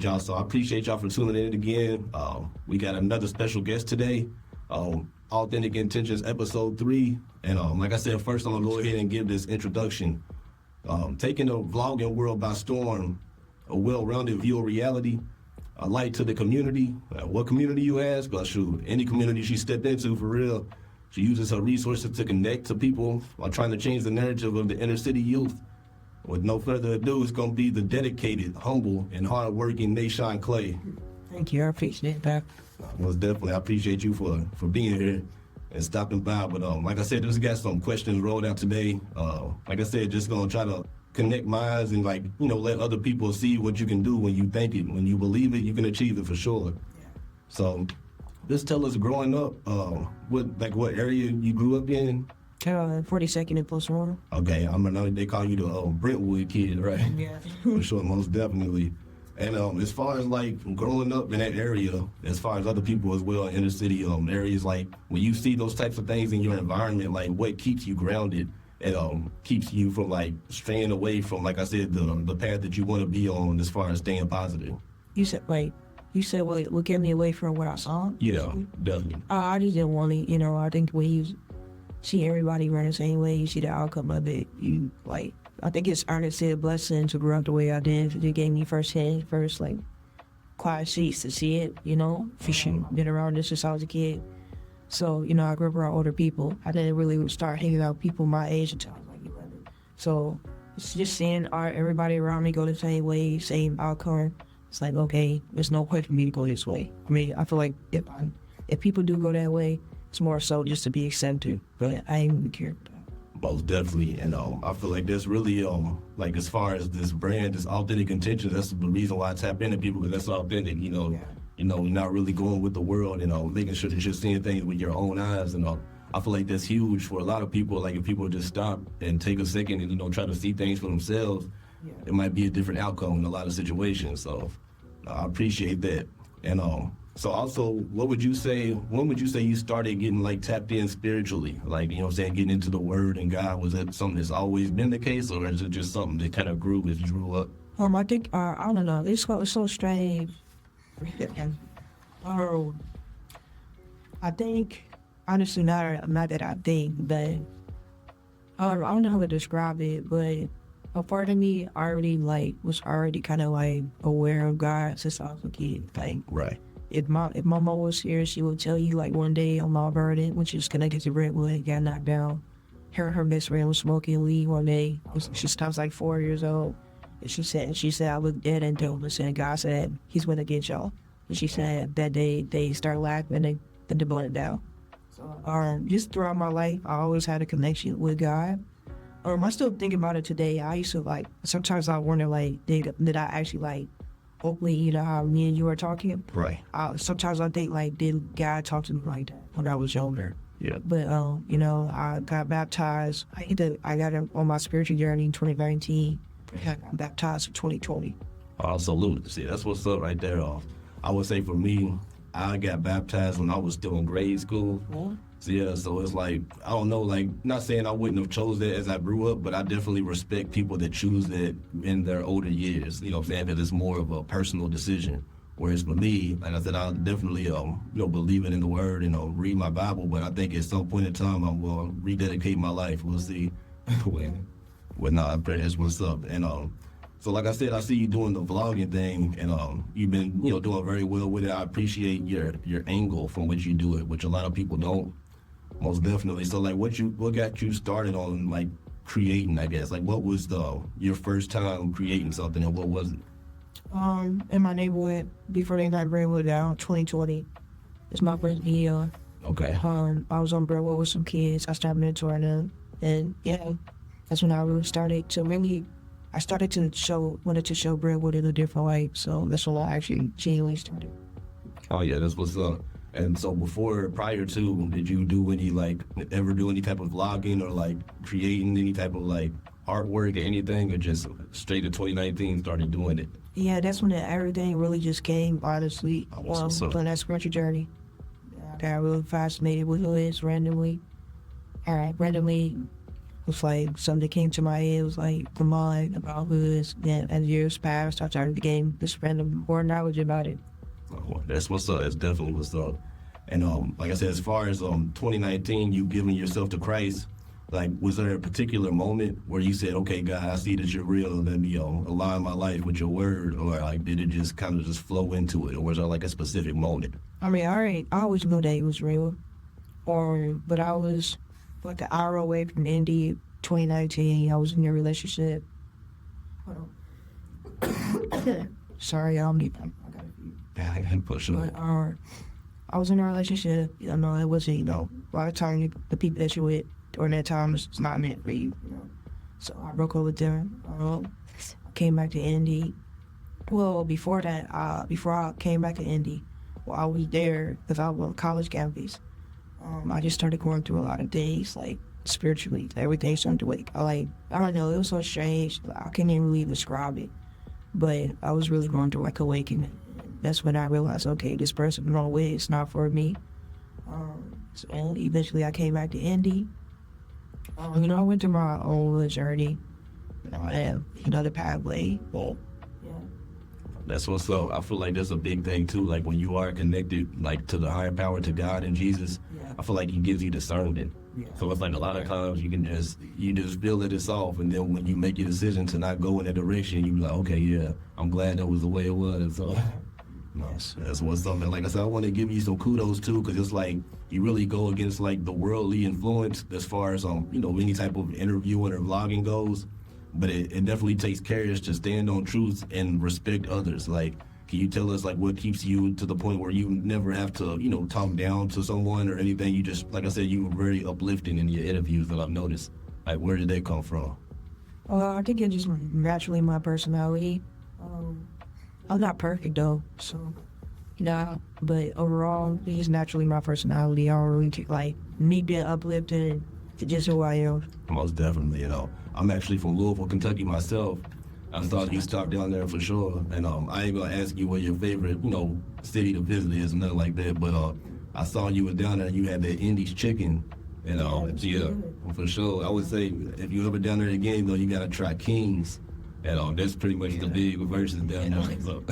right, y'all. So I appreciate y'all for tuning in again. We got another special guest today. Authentic Intentions, episode 3. And like I said, first I'm gonna go ahead and give this introduction. Taking the vlogging world by storm, a well-rounded view of reality, a light to the community. What community, you ask? Well, shoot, any community she stepped into, for real. She uses her resources to connect to people while trying to change the narrative of the inner city youth. With no further ado, it's going to be the dedicated, humble, and hard-working NaShan Clay. Thank you. I appreciate that. Most definitely. I appreciate you for being here and stopping by. But like I said, just got some questions rolled out today. Like I said, just going to try to connect minds and, like, you know, let other people see what you can do when you think it. When you believe it, you can achieve it for sure. Yeah. So just tell us, growing up, what area you grew up in? 42nd and Post Warner. Okay, I know they call you the Brentwood kid, right? Yeah. For sure, most definitely. And as far as like growing up in that area, as far as other people as well, inner city areas, like when you see those types of things in your environment, like what keeps you grounded and keeps you from like straying away from, like I said, the path that you want to be on as far as staying positive? You said what kept me away from what I saw? Yeah, definitely. I just didn't want to, you know, I think when you see everybody run the same way, you see the outcome of it, you like, I think it's honestly a blessing to grow up the way I did. It gave me first like quiet seats to see it, you know, fishing, been around this since I was a kid. So, you know, I grew up around older people. I didn't really start hanging out with people my age until I was like 11. So it's just seeing everybody around me go the same way, same outcome. It's like, okay, there's no point for me to go this way. I mean, I feel like if people do go that way, it's more so just to be accepted, but I ain't really care about that. Most definitely. And I feel like there's really, like as far as this brand, this Authentic Intentions, that's the reason why I tap into people, because that's authentic, you know. Yeah. You know, you're not really going with the world, you know, making sure that you're seeing things with your own eyes, and I feel like that's huge for a lot of people. Like if people just stop and take a second and, you know, try to see things for themselves, yeah, it might be a different outcome in a lot of situations. So I appreciate that. And so also, when would you say you started getting like tapped in spiritually? Like, you know what I'm saying, getting into the word and God, was that something that's always been the case, or is it just something that kind of grew as you grew up? I think, I don't know, it's so strange. I think, honestly, not that I think, but I don't know how to describe it, but a part of me was already kind of like aware of God since I was a kid. Like, right. If my mom was here, she would tell you, like, one day on Mount Vernon, which is connected to Brentwood, got knocked down. Her best friend was smoking weed one day. She was like 4 years old. And she said, I looked dead and dopeless, and God said, he's going to get y'all. And she said that they started laughing and then they burned it down. So just throughout my life, I always had a connection with God. I still think about it today. I used to, like, sometimes I wonder, like, did I actually, like, hopefully, you know how me and you are talking? Right. Sometimes I think, like, did God talk to me like that when I was younger? Yeah. But, you know, I got baptized. I got on my spiritual journey in 2019. I got baptized in 2020. Oh, salute. See, that's what's up right there. I would say for me, I got baptized when I was still in grade school. Yeah. So yeah, so it's like, I don't know, like, not saying I wouldn't have chose that as I grew up, but I definitely respect people that choose that in their older years, you know what I'm saying, because it's more of a personal decision. Whereas for me, like I said, I definitely, you know, believe in the word, you know, read my Bible, but I think at some point in time, I'm going to rededicate my life. We'll see. But nah, that's what's up. And so like I said, I see you doing the vlogging thing, and you've been, you know, doing very well with it. I appreciate your angle from which you do it, which a lot of people don't. Most definitely. So like, what got you started on like creating, I guess? Like, what was your first time creating something, and what was it? In my neighborhood, before they got Brentwood down, 2020. It's my first video. Okay. I was on Brentwood with some kids. I started mentoring them, and yeah, that's when I really started to wanted to show Brentwood in a different light. So that's when I actually genuinely started. Oh yeah, that's what's up. And so prior to, did you do any, like, ever do any type of vlogging or like creating any type of like artwork or anything, or just straight to 2019 started doing it? Yeah, that's when everything really just came, honestly. On that spiritual journey. I got really fascinated with hoods randomly. Randomly was like something that came to my head. It was like the mind about hoods. Then as years passed, I started to gain this random more knowledge about it. Oh, that's what's up. That's definitely what's up. And like I said, as far as 2019, you giving yourself to Christ, like, was there a particular moment where you said, okay, God, I see that you're real, let me align my life with your word, or like did it just kind of just flow into it, or was there like a specific moment? I mean, I always knew that it was real, but I was like an hour away from Indy, 2019. I was in a relationship. Hold on. Sorry, I got a few. Yeah, I can push it. But I was in a relationship. You know, it wasn't, a lot of times the people that you're with during that time is not meant for you. So I broke up with them. Came back to Indy. Well, before that, before I came back to Indy, while I was there, because I was on college campus, I just started going through a lot of things, like spiritually. Everything started to wake. I don't know, it was so strange. I can't even really describe it. But I was really going through like awakening. That's when I realized, okay, this person I'm on with is not for me. So eventually I came back to Indy. I went through my own little journey. I have another pathway. Well, Yeah. that's what's up. I feel like that's a big thing too. Like when you are connected, like to the higher power, to God and Jesus, Yeah. I feel like He gives you discernment. Yeah. So it's like a lot of times you just feel that it's off, and then when you make your decision to not go in that direction, you be like, okay, yeah, I'm glad that was the way it was. So that's what's up. And like I said, I want to give you some kudos too, because it's like you really go against like the worldly influence as far as any type of interviewing or vlogging goes. But it definitely takes courage to stand on truth and respect others. Like, can you tell us like what keeps you to the point where you never have to, talk down to someone or anything? You just, like I said, you were very uplifting in your interviews that I've noticed. Like, where did they come from? I think it's just naturally my personality. I'm not perfect though, so but overall, it's just naturally my personality. I don't really take like me being uplifted to just who I am. Most definitely, I'm actually from Louisville, Kentucky myself. I thought you stopped down there for sure. And I ain't gonna ask you what your favorite, city to visit is, nothing like that. But I saw you were down there and you had that Indies chicken. And yeah, for sure. I would say if you ever down there again, though, you gotta try King's. And that's pretty much the big versus down there. So.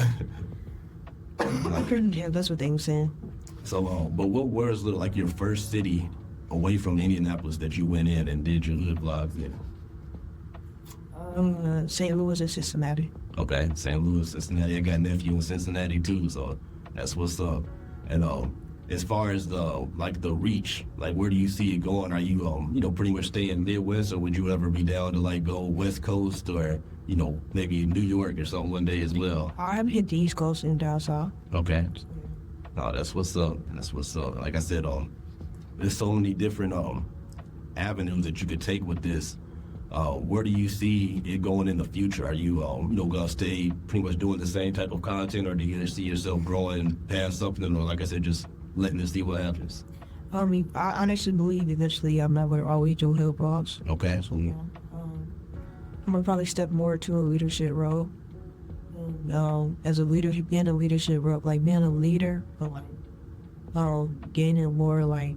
Yeah, that's what they were saying. So, but what was like your first city away from Indianapolis that you went in and did your hood vlogs in? St. Louis and Cincinnati. Okay, St. Louis, Cincinnati. I got a nephew in Cincinnati too, so that's what's up. And as far as the reach, like where do you see it going? Are you pretty much staying Midwest, or would you ever be down to like go West Coast or maybe New York or something one day as well? I haven't hit the East Coast and down south. Okay. No, that's what's up. That's what's up. Like I said, there's so many different avenues that you could take with this. Where do you see it going in the future? Are you gonna stay pretty much doing the same type of content, or do you see yourself growing past something, or like I said, just letting it see what happens? I mean, I honestly believe eventually I'm not going to always do hill vlogs. Okay. So, I'm going to probably step more to a leadership role. As a leader, being a leadership role, like being a leader, but like gaining more like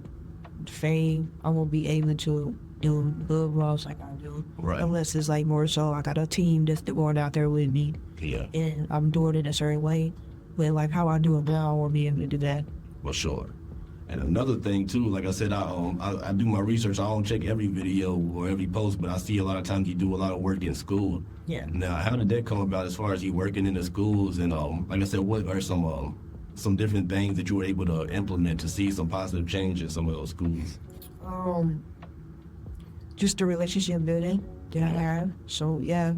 fame, I won't be able to do good vlogs like I do. Right. Unless it's like more so I got a team that's going out there with me. Yeah. And I'm doing it a certain way. But like how I do it now, I won't be able to do that. For sure. And another thing too, like I said, I do my research. I don't check every video or every post, but I see a lot of times you do a lot of work in school. Yeah. Now, how did that come about as far as you working in the schools? And like I said, what are some different things that you were able to implement to see some positive change in some of those schools? Just the relationship building that I have. So yeah.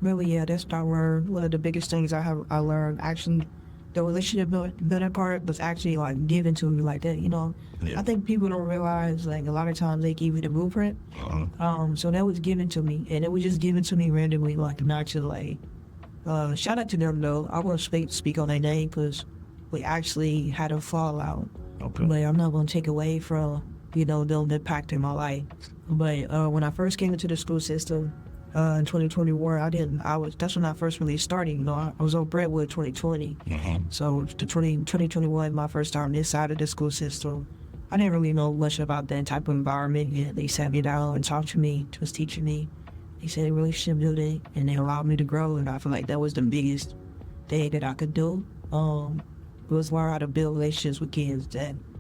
Really, yeah, that's what I learned. One of the biggest things I learned, actually, the relationship building part was actually like given to me like that, Yeah. I think people don't realize like a lot of times they give you the blueprint. So that was given to me, and it was just given to me randomly, like not to like. Shout out to them though. I won't speak on their name because we actually had a fallout. Okay. But I'm not gonna take away from them impacting my life. But when I first came into the school system. In 2021, that's when I first really started. I was on Brentwood 2020. So 2021, my first time inside of the school system. I didn't really know much about that type of environment. Yeah, they sat me down and talked to me, was teaching me. They said relationship building, and they allowed me to grow. And I feel like that was the biggest thing that I could do. Was learn how to build relationships with kids.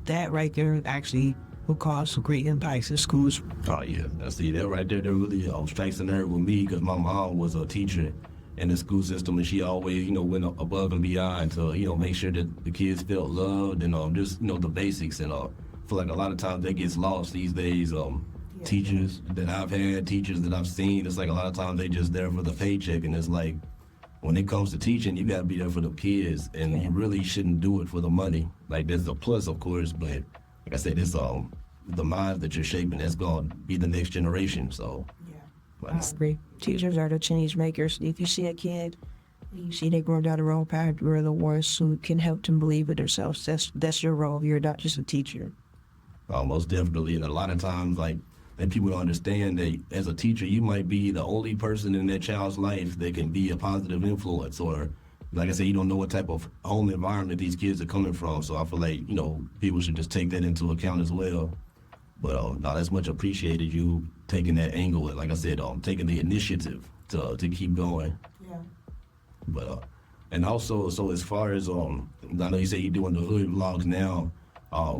That right there actually will cause some great impacts in schools. Oh yeah, I see that right there. That really strikes a nerve with me because my mom was a teacher in the school system, and she always, went above and beyond to, make sure that the kids felt loved and just, the basics. And I feel like a lot of times that gets lost these days. Teachers that I've had, teachers that I've seen, it's like a lot of times they just there for the paycheck, and it's like when it comes to teaching, you gotta be there for the kids, and you really shouldn't do it for the money. Like there's a plus, of course, but like I said, it's the minds that you're shaping that's gonna be the next generation. So. I agree. Teachers are the change makers. If you see a kid, you see they going down the wrong path, you're the ones who can help them believe in themselves. That's your role. You're not just a teacher. Most definitely. And a lot of times, and people don't understand that as a teacher, you might be the only person in that child's life that can be a positive influence. Or, like I said, you don't know what type of home environment these kids are coming from. So I feel like, people should just take that into account as well. But no, that's much appreciated, you taking that angle and, like I said, taking the initiative to keep going. Yeah. But and also, so as far as I know you say you're doing the hood vlogs now.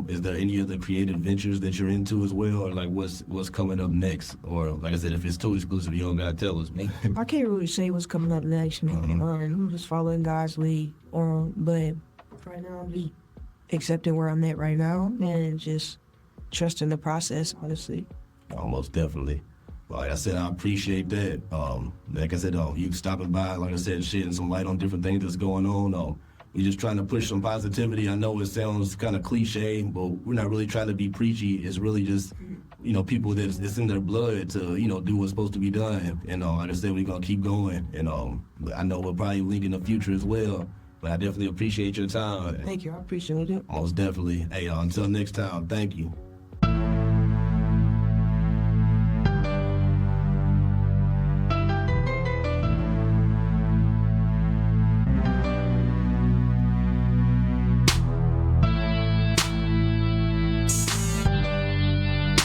Is there any other creative ventures that you're into as well, or like what's coming up next? Or like I said, if it's too exclusive, you don't gotta tell us. I can't really say what's coming up next, man. I'm just following God's lead. But right now, I'm just accepting where I'm at right now and just trusting the process, honestly. Most definitely. Like I said, I appreciate that. Like I said, you stopping by, like I said, shedding some light on different things that's going on. We're just trying to push some positivity. I know it sounds kind of cliche, but we're not really trying to be preachy. It's really just, people that it's in their blood to, do what's supposed to be done. And like I said, we're going to keep going. And I know we'll probably link in the future as well. But I definitely appreciate your time. Thank you. I appreciate it. Most definitely. Hey, until next time, thank you.